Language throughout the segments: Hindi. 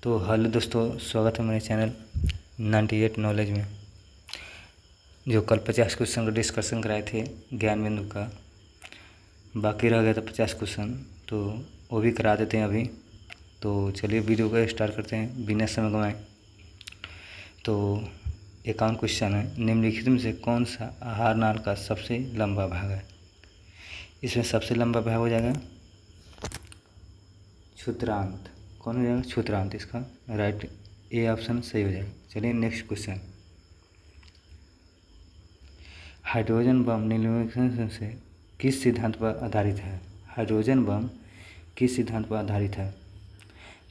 तो हेलो दोस्तों, स्वागत है मेरे चैनल 98 नॉलेज में। जो कल 50 क्वेश्चन का डिस्कशन कराए थे ज्ञान बिंदु का, बाकी रह गया था 50 क्वेश्चन, तो वो भी करा देते हैं अभी। तो चलिए वीडियो को स्टार्ट करते हैं बिना समय गंवाए। तो 51 क्वेश्चन है। निम्नलिखित में से कौन सा आहार नाल का सबसे लंबा भाग है? इसमें सबसे लंबा भाग हो जाएगा क्षुद्रांत। कौन हो जाएगा? क्षुद्रांत। इसका राइट ए ऑप्शन सही हो जाएगा। चलिए नेक्स्ट क्वेश्चन। हाइड्रोजन बम निम्नलिखित से किस सिद्धांत पर आधारित है? हाइड्रोजन बम किस सिद्धांत पर आधारित है?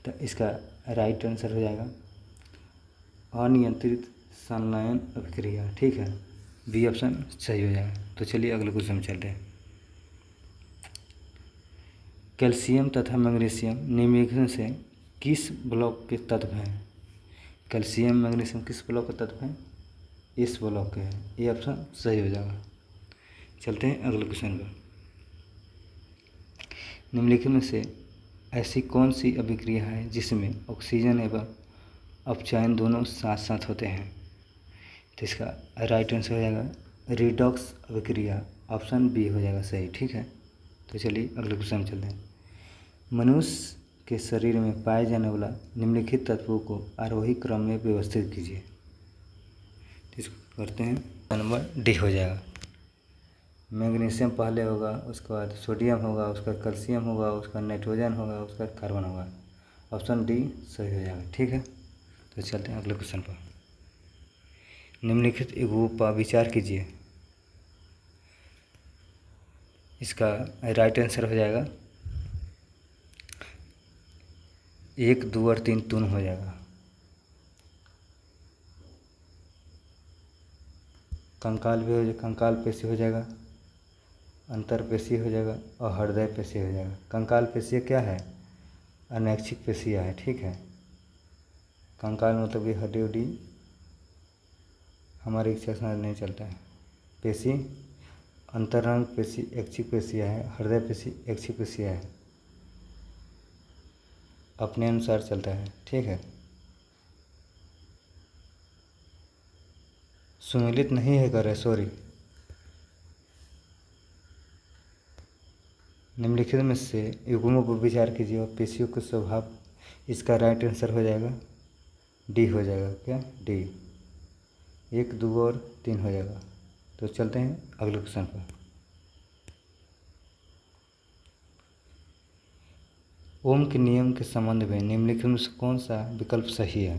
तो इसका राइट आंसर हो जाएगा अनियंत्रित संलयन अभिक्रिया। ठीक है, बी ऑप्शन सही हो जाएगा। तो चलिए अगले क्वेश्चन में चलते हैं। कैल्शियम तथा मैग्नीशियम निम्नलिखित से किस ब्लॉक के तत्व हैं? कैल्शियम मैग्नीशियम किस ब्लॉक के तत्व हैं? इस ब्लॉक के हैं। ये ऑप्शन सही हो जाएगा। चलते हैं अगले क्वेश्चन पर। निम्नलिखित में से ऐसी कौन सी अभिक्रिया है जिसमें ऑक्सीजन एवं अपचयन दोनों साथ साथ होते हैं? तो इसका राइट आंसर हो जाएगा रिडॉक्स अभिक्रिया। ऑप्शन बी हो जाएगा सही। ठीक है, तो चलिए अगले क्वेश्चन में चलते हैं। मनुष्य के शरीर में पाए जाने वाला निम्नलिखित तत्वों को आरोही क्रम में व्यवस्थित कीजिए। इसको करते हैं, नंबर डी हो जाएगा। मैग्नीशियम पहले होगा, उसके बाद सोडियम होगा, उसका कैल्शियम होगा, उसका नाइट्रोजन होगा, उसका कार्बन होगा। ऑप्शन डी सही हो जाएगा। ठीक है, तो चलते हैं अगले क्वेश्चन पर। निम्नलिखित युग्मों पर विचार कीजिए। इसका राइट आंसर हो जाएगा 1, 2 और 3 तून हो जाएगा। कंकाल भी हो जाएगा, कंकाल पेशी हो जाएगा, अंतर पेशी हो जाएगा और हृदय पेशी हो जाएगा। कंकाल पेशी क्या है? अनैच्छिक पेशियाँ है। ठीक है, कंकाल मतलब कि हड्डी उड्डी हमारी इच्छा से नहीं चलता है। पेशी अंतरंग पेशी ऐच्छिक पेशियाँ है, हृदय पेशी ऐच्छिक पेशियाँ है, अपने अनुसार चलता है। ठीक है, सुमिलित नहीं है कर रहे, सॉरी। निम्नलिखित में से युग्मों पर विचार कीजिए और पेशियों के स्वभाव। इसका राइट आंसर हो जाएगा डी हो जाएगा। क्या? डी। 1, 2 और 3 हो जाएगा। तो चलते हैं अगले क्वेश्चन पर। ओम के नियम के संबंध में निम्नलिखित में से कौन सा विकल्प सही है?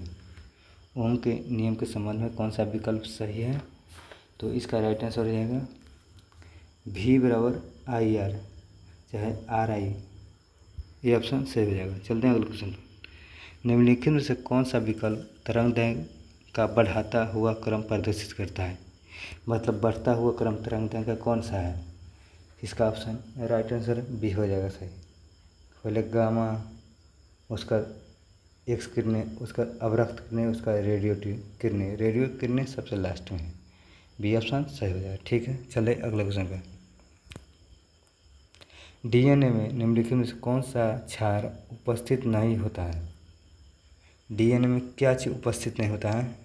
ओम के नियम के संबंध में कौन सा विकल्प सही है? तो इसका राइट आंसर हो जाएगा V बराबर IR चाहे RI। ये ऑप्शन सही हो जाएगा। चलते हैं अगले क्वेश्चन पर। निम्नलिखित में से कौन सा विकल्प तरंगदैर्घ्य का बढ़ाता हुआ क्रम प्रदर्शित करता है? मतलब बढ़ता हुआ क्रम तरंगदैर्घ्य का कौन सा है? इसका ऑप्शन राइट आंसर बी हो जाएगा सही। पहले गामा, उसका एक्स किरणें, उसका अवरक्त किरणें, उसका रेडियो किरणें। रेडियो किरणें सबसे लास्ट में है। बी ऑप्शन सही हो जाएगा। ठीक है, चले अगले क्वेश्चन पर। DNA में निम्नलिखित में से कौन सा क्षार उपस्थित नहीं होता है? DNA में क्या चीज उपस्थित नहीं होता है?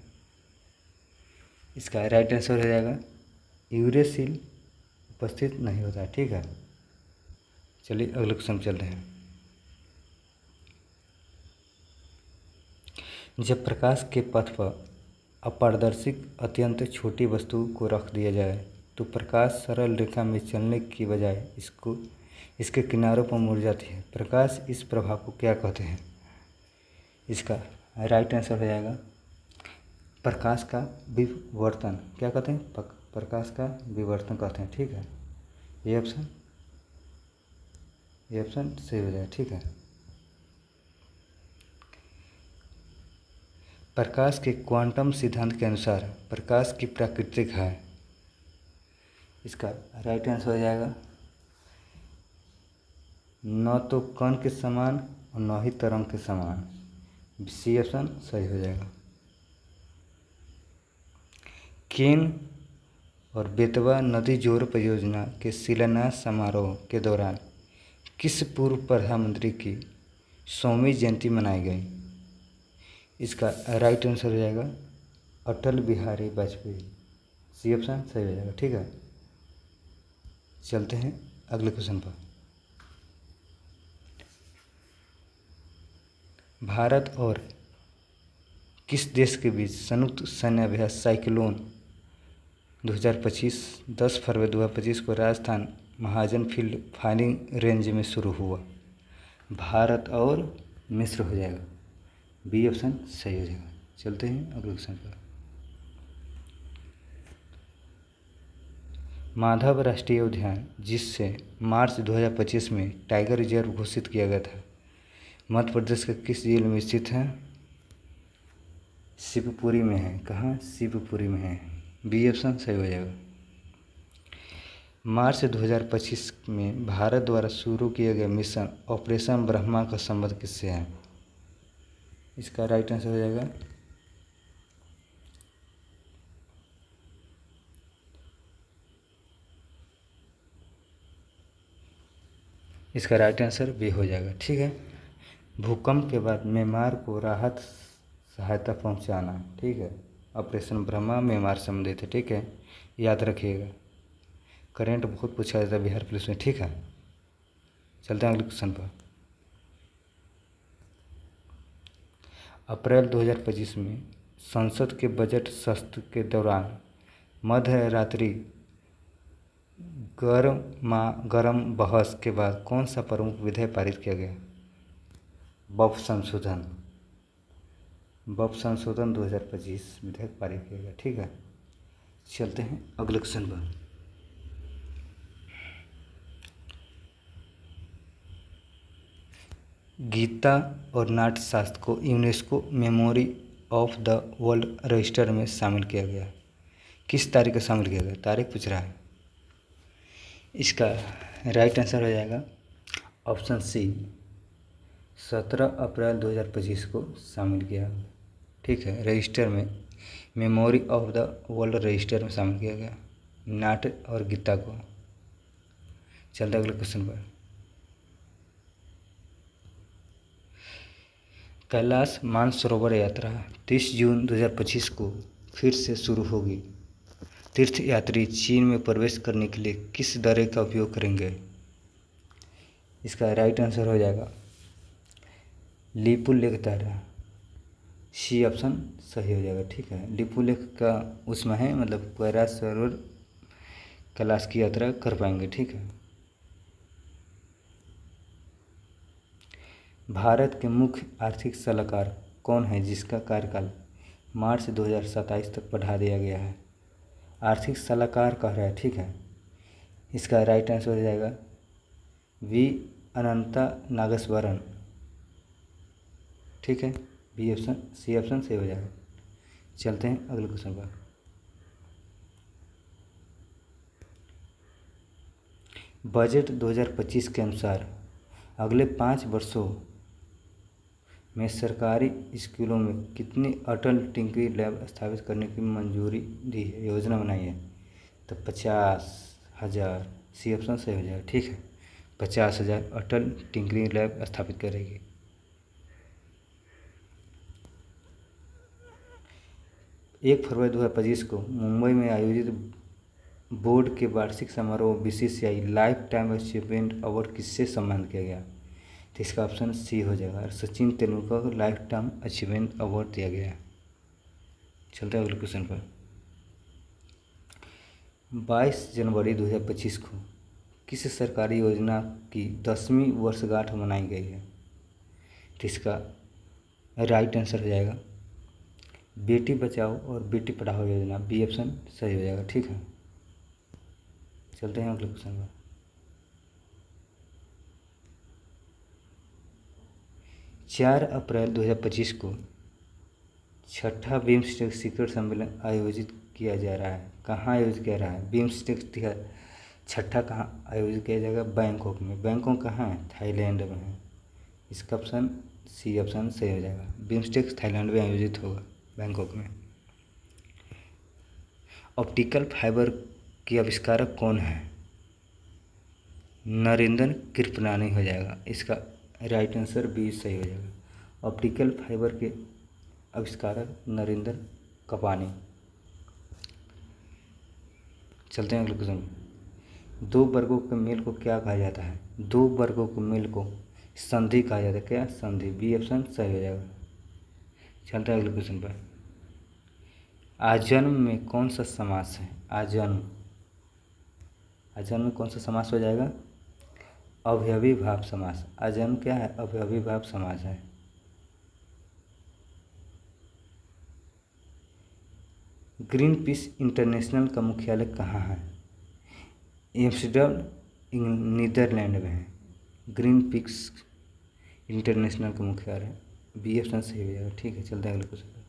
इसका राइट आंसर हो जाएगा यूरेसिल उपस्थित नहीं होता है। ठीक है, चलिए अगले क्वेश्चन चल रहे हैं। जब प्रकाश के पथ पर अपारदर्शी अत्यंत छोटी वस्तु को रख दिया जाए तो प्रकाश सरल रेखा में चलने की बजाय इसके किनारों पर मुड़ जाती है। प्रकाश इस प्रभाव को क्या कहते हैं? इसका राइट आंसर हो जाएगा प्रकाश का विवर्तन। क्या कहते हैं? प्रकाश का विवर्तन कहते हैं। ठीक है, ये ऑप्शन सही हो जाएगा। ठीक है, प्रकाश के क्वांटम सिद्धांत के अनुसार प्रकाश की प्राकृतिक है। इसका राइट आंसर हो जाएगा न तो कण के समान और न ही तरंग के समान। सी ऑप्शन सही हो जाएगा। केन और बेतवा नदी जोड़ परियोजना के शिलान्यास समारोह के दौरान किस पूर्व प्रधानमंत्री की 100वीं जयंती मनाई गई? इसका राइट आंसर हो जाएगा अटल बिहारी वाजपेयी। सी ऑप्शन सही हो जाएगा। ठीक है, चलते हैं अगले क्वेश्चन पर। भारत और किस देश के बीच संयुक्त सैन्य अभ्यास साइक्लोन 2025 10 फरवरी 2025 को राजस्थान महाजन फील्ड फायरिंग रेंज में शुरू हुआ? भारत और मिस्र हो जाएगा। बी ऑप्शन सही हो जाएगा। चलते हैं अगले क्वेश्चन पर। माधव राष्ट्रीय उद्यान, जिससे मार्च 2025 में टाइगर रिजर्व घोषित किया गया था, मध्य प्रदेश के किस जिले में स्थित है? शिवपुरी में है। कहाँ? शिवपुरी में है। बी ऑप्शन सही हो जाएगा। मार्च 2025 में भारत द्वारा शुरू किया गया मिशन ऑपरेशन ब्रह्मा का संबंध किससे है? इसका राइट आंसर हो जाएगा इसका राइट आंसर बी हो जाएगा। ठीक है, भूकंप के बाद म्यांमार को राहत सहायता पहुंचाना। ठीक है, ऑपरेशन ब्रह्मा म्यांमार संबंधित है। ठीक है, याद रखिएगा, करेंट बहुत पूछा जाता है बिहार पुलिस में। ठीक है, चलते हैं अगले क्वेश्चन पर। अप्रैल 2025 में संसद के बजट सत्र के दौरान मध्य रात्रि गरम बहस के बाद कौन सा प्रमुख विधेयक पारित किया गया? वक्फ संशोधन 2025 विधेयक पारित किया गया। ठीक है, चलते हैं अगले क्वेश्चन पर। गीता और नाट्यशास्त्र को UNESCO memory of the world register में शामिल किया गया। किस तारीख को शामिल किया गया? तारीख पूछ रहा है। इसका राइट आंसर हो जाएगा ऑप्शन सी, 17 अप्रैल 2025 को शामिल किया। ठीक है, रजिस्टर में memory of the world register में शामिल किया गया नाट्य और गीता को। चलते अगले क्वेश्चन पर। कैलाश मानसरोवर यात्रा 30 जून 2025 को फिर से शुरू होगी। तीर्थयात्री चीन में प्रवेश करने के लिए किस दर्रे का उपयोग करेंगे? इसका राइट आंसर हो जाएगा लिपुलेख दर्रा। सी ऑप्शन सही हो जाएगा। ठीक है, लिपुलेख का उसमें है, मतलब कैलाश सरोवर कैलाश की यात्रा कर पाएंगे। ठीक है, भारत के मुख्य आर्थिक सलाहकार कौन है जिसका कार्यकाल मार्च 2027 तक बढ़ा दिया गया है? आर्थिक सलाहकार कह रहा है। ठीक है, इसका राइट आंसर हो जाएगा वी अनंता नागेश्वरन। ठीक है, बी ऑप्शन सी ऑप्शन सही हो जाएगा। चलते हैं अगले क्वेश्चन पर। बजट 2025 के अनुसार अगले 5 वर्षों में सरकारी स्कूलों में कितनी अटल टिंकरिंग लैब स्थापित करने की मंजूरी दी है, योजना बनाई है? तो 50,000। सी ऑप्शन सही हो जाएगा। ठीक है, 50,000 अटल टिंकरिंग लैब स्थापित करेगी। एक फरवरी 2025 को मुंबई में आयोजित बोर्ड के वार्षिक समारोह BCCI life time achievement award किससे सम्मानित किया गया? तो इसका ऑप्शन सी हो जाएगा, सचिन तेंदुलकर को लाइफ टाइम अचीवमेंट अवार्ड दिया गया है। चलते हैं अगले क्वेश्चन पर। 22 जनवरी 2025 को किस सरकारी योजना की 10वीं वर्षगांठ मनाई गई है? तो इसका राइट आंसर हो जाएगा बेटी बचाओ और बेटी पढ़ाओ योजना। बी ऑप्शन सही हो जाएगा। ठीक है, चलते हैं अगले क्वेश्चन पर। 4 अप्रैल 2025 को छठा बिम्स्टेक शिखर सम्मेलन आयोजित किया जा रहा है। कहाँ आयोजित किया रहा है? बिम्स्टेक छठा कहाँ आयोजित किया जाएगा? बैंकॉक में। बैंकॉक कहाँ है? थाईलैंड में है। इसका ऑप्शन सी ऑप्शन सही हो जाएगा, बिम्स्टेक थाईलैंड में आयोजित होगा, बैंकॉक में। ऑप्टिकल फाइबर के आविष्कारक कौन है? नरेंद्र कृपलानी हो जाएगा। इसका राइट आंसर बी सही हो जाएगा। ऑप्टिकल फाइबर के आविष्कारक नरेंद्र कपानी। चलते हैं अगले क्वेश्चन में। दो वर्गों के मेल को क्या कहा जाता है? दो वर्गों के मेल को संधि कहा जाता है। क्या? संधि। बी ऑप्शन सही हो जाएगा। चलते हैं अगले क्वेश्चन पर। आजन्म में कौन सा समास है? आजन्म में कौन सा समास हो जाएगा? अवयवी भाव समास। आजन्म क्या है? अवयवी भाव समास है। ग्रीन पीस इंटरनेशनल का मुख्यालय कहाँ है? एम्स्टर्डम नीदरलैंड में है ग्रीन पीस इंटरनेशनल का मुख्यालय। बी ऑप्शन सही हो जाएगा। ठीक है, चलते हैं अगले क्वेश्चन पर।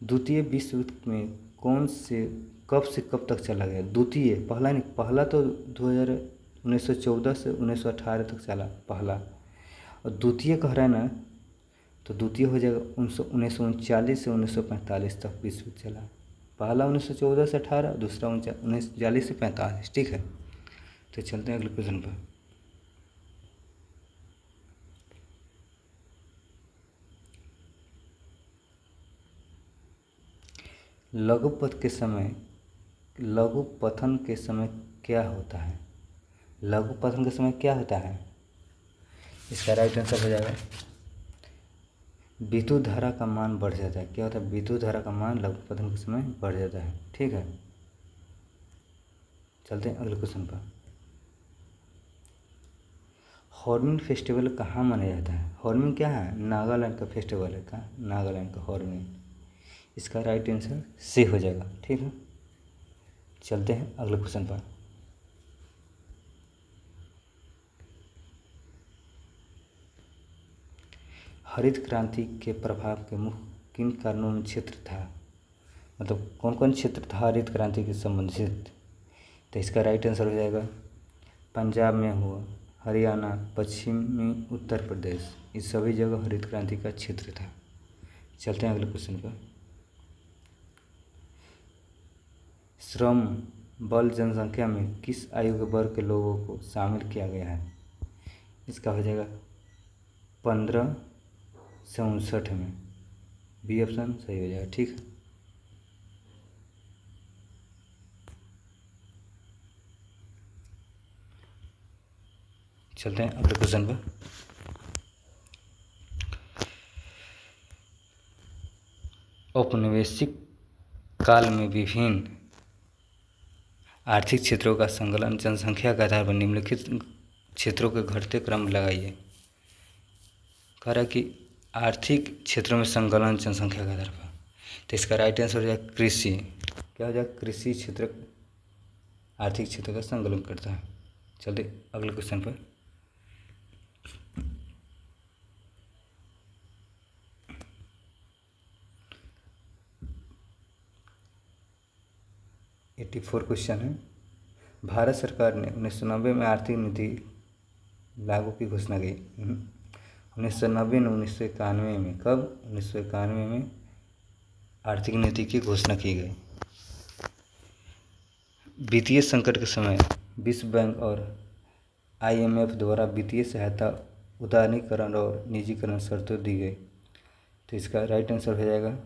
द्वितीय विश्व युद्ध में कब से कब तक चला गया? द्वितीय, पहला नहीं, पहला तो 1914 से 1918 तक चला पहला, और द्वितीय कह रहा है ना, तो द्वितीय हो जाएगा 1939 से 1945 तक विश्व युद्ध चला। पहला 1914 से 18, दूसरा 1939 से 45। ठीक है, तो चलते हैं अगले क्वेश्चन पर। लघुपथन के समय क्या होता है? लघुपथन के समय क्या होता है? इसका राइट आंसर हो जाएगा विद्युत धारा का मान बढ़ जाता है। क्या होता है? विद्युत धारा का मान लघुपथन के समय बढ़ जाता है। ठीक है, चलते हैं अगले क्वेश्चन पर। हॉर्नबिल फेस्टिवल कहाँ मनाया जाता है? हॉर्नबिल क्या है? नागालैंड का फेस्टिवल है। कहाँ? नागालैंड का हॉर्नबिल। इसका राइट आंसर सी हो जाएगा। ठीक है, चलते हैं अगले क्वेश्चन पर। हरित क्रांति के प्रभाव के मुख्य किन कारणों में क्षेत्र था? मतलब कौन कौन क्षेत्र था हरित क्रांति के संबंधित? तो इसका राइट आंसर हो जाएगा पंजाब में हुआ, हरियाणा, पश्चिमी उत्तर प्रदेश, इस सभी जगह हरित क्रांति का क्षेत्र था। चलते हैं अगले क्वेश्चन पर। श्रम बल जनसंख्या में किस आयु के वर्ग के लोगों को शामिल किया गया है? इसका हो जाएगा 15 से 59 में। बी ऑप्शन सही हो जाएगा। ठीक है, चलते हैं अगले क्वेश्चन पर। औपनिवेशिक काल में विभिन्न आर्थिक क्षेत्रों का संकलन जनसंख्या के आधार पर निम्नलिखित क्षेत्रों के घटते क्रम लगाइए। कह रहा है कि आर्थिक क्षेत्रों में संकलन जनसंख्या के आधार पर, तो इसका राइट आंसर हो जाएगा कृषि। क्या हो जाएगा? कृषि क्षेत्र आर्थिक क्षेत्र का संकलन करता है। चलते अगले क्वेश्चन पर। एट्टी 84 क्वेश्चन है। भारत सरकार ने 1990 में आर्थिक नीति लागू की घोषणा की। 1990 में 1991 में। कब? 1991 में आर्थिक नीति की घोषणा की गई। वित्तीय संकट के समय विश्व बैंक और IMF द्वारा वित्तीय सहायता उदारीकरण और निजीकरण शर्तें दी गई। तो इसका राइट आंसर हो जाएगा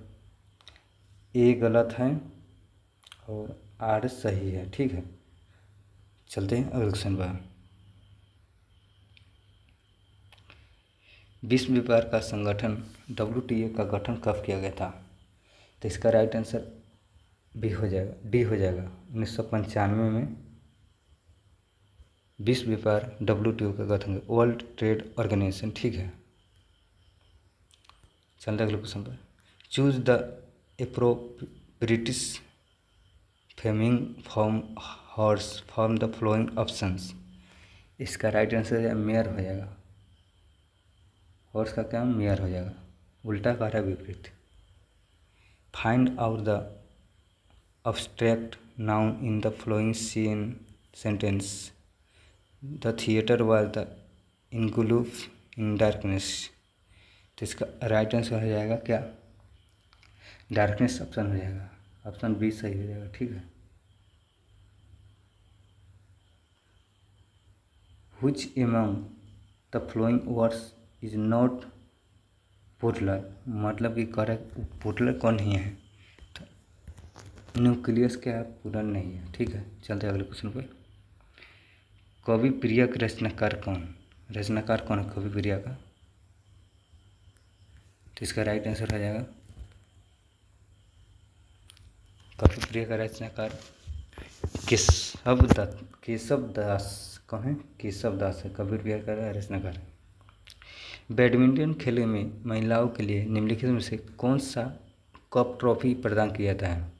ए गलत है और आर सही है। ठीक है, चलते हैं अगले क्वेश्चन पर। विश्व व्यापार का संगठन WTO का गठन कब किया गया था? तो इसका राइट आंसर डी हो जाएगा 1995 में विश्व व्यापार WTO का गठन, वर्ल्ड ट्रेड ऑर्गेनाइजेशन। ठीक है, चलते अगले क्वेश्चन पर। Choose the appropriate feminine form horse from the following options. इसका राइट आंसर मेयर हो जाएगा। हॉर्स का क्या? मेयर हो जाएगा। उल्टा का रहा विपरीत। Find out the abstract noun in the following sentence. The theater was the engulf in darkness. तो इसका राइट आंसर हो जाएगा क्या? डार्कनेस ऑप्शन हो जाएगा। ऑप्शन बी सही हो जाएगा। ठीक है, which among the following words is not पुटलर, मतलब कि करेक्ट पुटलर कौन नहीं है, तो न्यूक्लियस क्या है, पूरा नहीं है। ठीक है, चलते हैं अगले क्वेश्चन पर। कवि प्रिया के रचनाकार कौन है कवि प्रिया का? तो इसका राइट आंसर हो जाएगा कवि प्रिया का रचनाकार केशव दास कौन है? केशव दास है कवि प्रिया का रचनाकार। बैडमिंटन खेल में महिलाओं के लिए निम्नलिखित में से कौन सा कप ट्रॉफी प्रदान किया जाता है?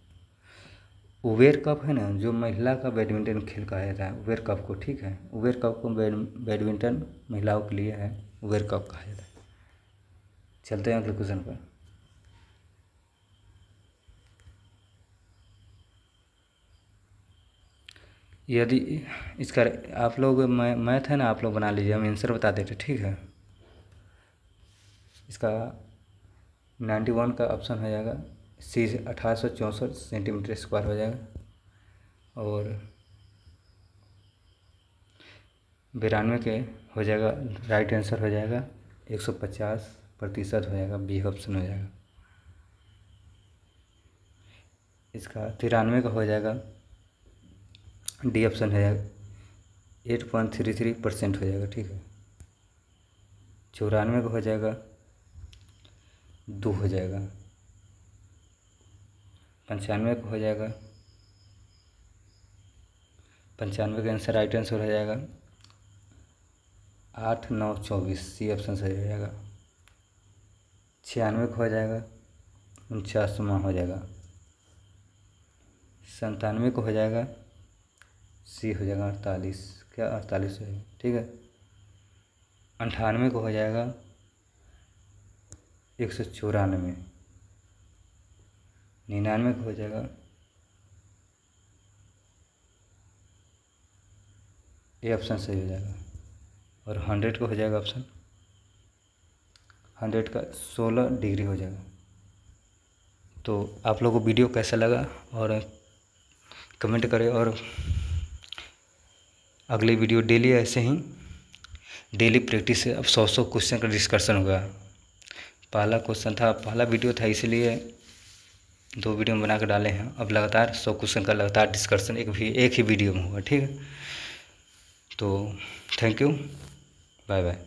उबेर कप है ना, जो महिला का बैडमिंटन खेल कहा जाता है उबेर कप को। ठीक है, उबेर कप को बैडमिंटन महिलाओं के लिए है, उबेर कप कहा जाता है। चलते हैं अगले क्वेश्चन पर। यदि इसका आप लोग मैथ है ना, आप लोग बना लीजिए, हम आंसर बता देते। ठीक है, इसका 91 का ऑप्शन हो जाएगा सी, 1864 सेंटीमीटर स्क्वायर हो जाएगा। और 92 के हो जाएगा, राइट आंसर हो जाएगा 150% हो जाएगा, बी ऑप्शन हो जाएगा। इसका 93 का हो जाएगा, डी ऑप्शन हो जाएगा, 8.33% हो जाएगा। ठीक है, 94 का हो जाएगा 2 हो जाएगा, 95 का हो जाएगा, 95 का आंसर राइट आंसर हो जाएगा 8, 9, 24, सी ऑप्शन सही हो जाएगा। 96 का हो जाएगा 49वां हो जाएगा। 97 का हो जाएगा सी हो जाएगा 48, क्या 48 हो जाएगा। ठीक है, 98 का हो जाएगा 194, 99 का हो जाएगा ए ऑप्शन सही हो जाएगा। और 100 का हो जाएगा ऑप्शन 100 का 16 डिग्री हो जाएगा। तो आप लोगों को वीडियो कैसा लगा और कमेंट करें, और अगली वीडियो डेली ऐसे ही डेली प्रैक्टिस से अब 100 क्वेश्चन का डिस्कशन होगा। पहला क्वेश्चन था, पहला वीडियो था, इसलिए 2 वीडियो में बना कर डाले हैं। अब लगातार 100 क्वेश्चन का लगातार डिस्कशन एक ही वीडियो में होगा। ठीक है, तो थैंक यू, बाय बाय।